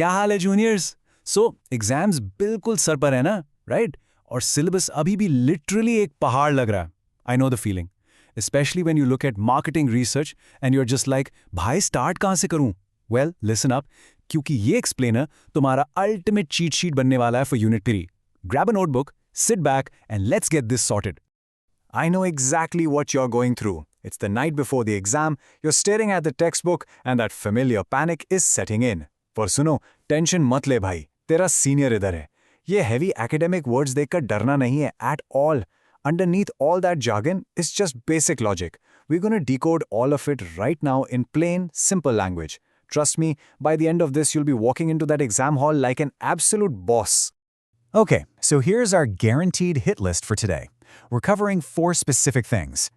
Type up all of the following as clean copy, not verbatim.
क्या हाल है जूनियर्स? सो एग्जाम्स बिल्कुल सर पर है ना, राइट? और सिलेबस अभी भी लिटरली एक पहाड़ लग रहा है. I know the feeling, especially when you look at marketing research and you're just like, भाई स्टार्ट कहाँ से करूँ? Well, listen up, क्योंकि ये एक्सप्लेनर तुम्हारा अल्टीमेट चीट शीट बनने वाला है for Unit 3. Grab a notebook, sit back and let's get this sorted. I know exactly what you're going through. It's the night before the exam, you're staring at the textbook and that familiar panic is setting in. पर सुनो, tension मत ले भाई, तेरा senior इधर है. ये heavy academic words देखकर डरना नहीं है at all. Underneath all that jargon is just basic logic. We're going to decode all of it right now in plain, simple language. Trust me, by the end of this, you'll be walking into that exam hall like an absolute boss. Okay, so here's our guaranteed hit list for today. We're covering 4 specific things.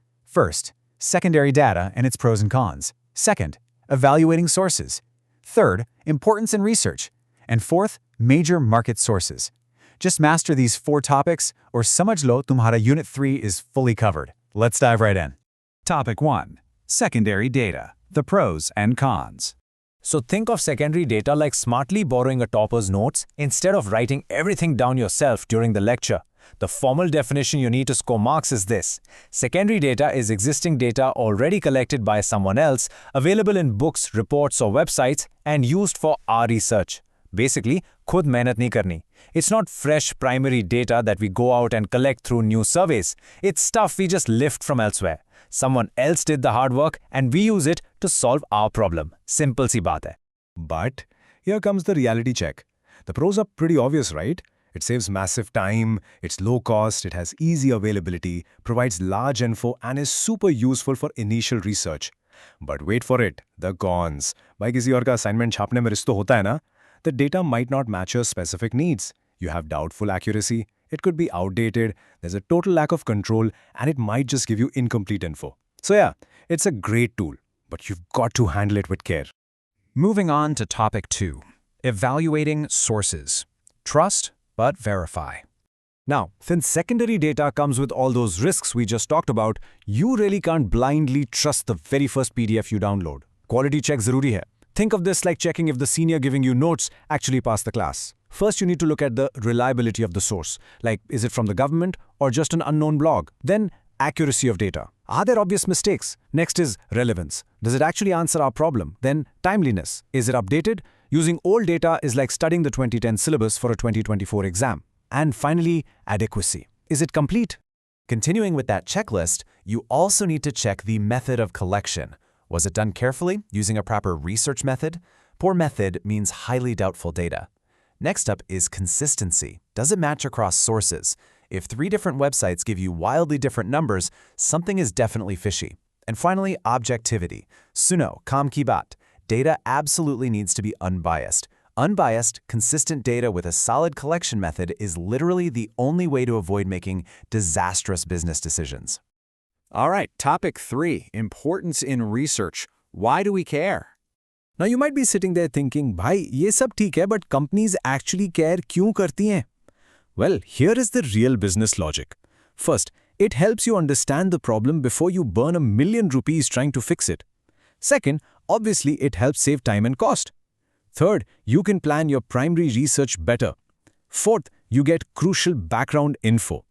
First, secondary data and its pros and cons. Second, evaluating sources. Third, importance in research. And fourth, major market sources. Just master these 4 topics, or samajh lo tumhara Unit 3 is fully covered. Let's dive right in. Topic 1. Secondary data. The pros and cons. So think of secondary data like smartly borrowing a topper's notes instead of writing everything down yourself during the lecture. The formal definition you need to score marks is this. Secondary data is existing data already collected by someone else, available in books, reports or websites and used for our research. Basically, khud mehnat nahi karni. It's not fresh primary data that we go out and collect through new surveys. It's stuff we just lift from elsewhere. Someone else did the hard work and we use it to solve our problem. Simple si baat hai. But here comes the reality check. The pros are pretty obvious, right? It saves massive time, it's low cost, it has easy availability, provides large info and is super useful for initial research. But wait for it, the cons. भाई किसी और का assignment छापने में रिश्त तो होता है ना? The data might not match your specific needs. You have doubtful accuracy, it could be outdated, there's a total lack of control, and it might just give you incomplete info. So yeah, it's a great tool, but you've got to handle it with care. Moving on to Topic 2. Evaluating sources. Trust, but verify. Now, since secondary data comes with all those risks we just talked about, you really can't blindly trust the very first PDF you download. Quality check zaruri hai. Think of this like checking if the senior giving you notes actually passed the class. First, you need to look at the reliability of the source, like is it from the government or just an unknown blog? Then, accuracy of data. Are there obvious mistakes? Next is relevance. Does it actually answer our problem? Then, timeliness. Is it updated? Using old data is like studying the 2010 syllabus for a 2024 exam. And finally, adequacy. Is it complete? Continuing with that checklist, you also need to check the method of collection. Was it done carefully, using a proper research method? Poor method means highly doubtful data. Next up is consistency. Does it match across sources? If 3 different websites give you wildly different numbers, something is definitely fishy. And finally, objectivity. Suno, kam ki baat. Data absolutely needs to be unbiased. Unbiased, consistent data with a solid collection method is literally the only way to avoid making disastrous business decisions. All right, Topic 3. Importance in research. Why do we care? Now you might be sitting there thinking, भाई ये सब ठीक है, but companies actually care क्यों करती हैं? Well, here is the real business logic. First, it helps you understand the problem before you burn $1 million trying to fix it. Second, obviously it helps save time and cost. Third, you can plan your primary research better. Fourth, you get crucial background info.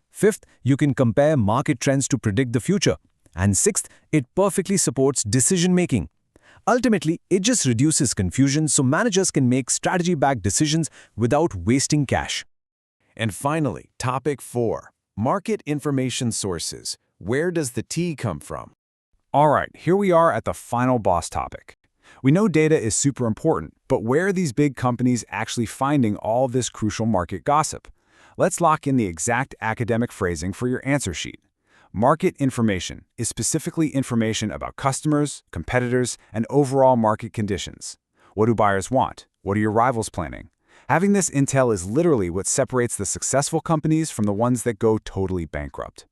Fifth, you can compare market trends to predict the future. And sixth, it perfectly supports decision-making. Ultimately, it just reduces confusion so managers can make strategy-backed decisions without wasting cash. And finally, Topic 4. Market information sources. Where does the T come from? All right, here we are at the final boss topic. We know data is super important, but where are these big companies actually finding all this crucial market gossip? Let's lock in the exact academic phrasing for your answer sheet. Market information is specifically information about customers, competitors, and overall market conditions. What do buyers want? What are your rivals planning? Having this intel is literally what separates the successful companies from the ones that go totally bankrupt.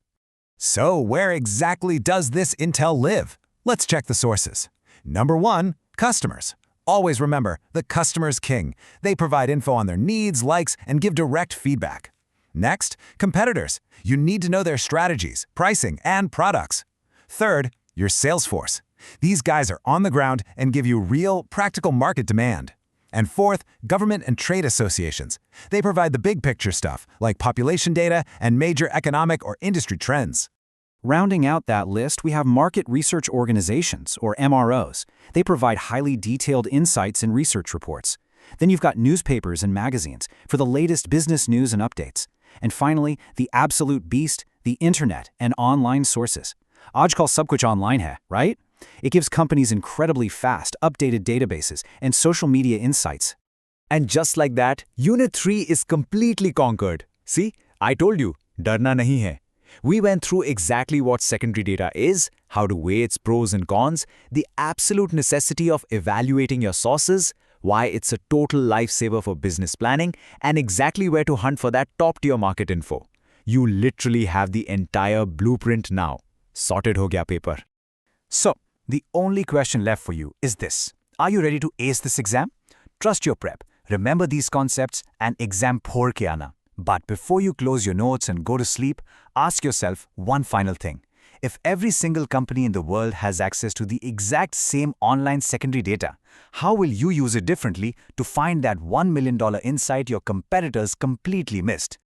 So, where exactly does this intel live? Let's check the sources. Number 1, customers. Always remember, the customer's king. They provide info on their needs, likes, and give direct feedback. Next, competitors. You need to know their strategies, pricing, and products. Third, your sales force. These guys are on the ground and give you real, practical market demand. And fourth, government and trade associations. They provide the big picture stuff, like population data and major economic or industry trends. Rounding out that list, we have market research organizations, or MROs. They provide highly detailed insights and research reports. Then you've got newspapers and magazines for the latest business news and updates. And finally, the absolute beast, the internet and online sources. आजकल सब कुछ online है, right? It gives companies incredibly fast, updated databases and social media insights. And just like that, Unit 3 is completely conquered. See, I told you, डरना नहीं है. We went through exactly what secondary data is, how to weigh its pros and cons, the absolute necessity of evaluating your sources, why it's a total lifesaver for business planning, and exactly where to hunt for that top-tier market info. You literally have the entire blueprint now. Sorted ho gaya paper. So, the only question left for you is this. Are you ready to ace this exam? Trust your prep, remember these concepts, and exam phor ke aana. But before you close your notes and go to sleep, ask yourself one final thing. If every single company in the world has access to the exact same online secondary data, how will you use it differently to find that $1 million insight your competitors completely missed?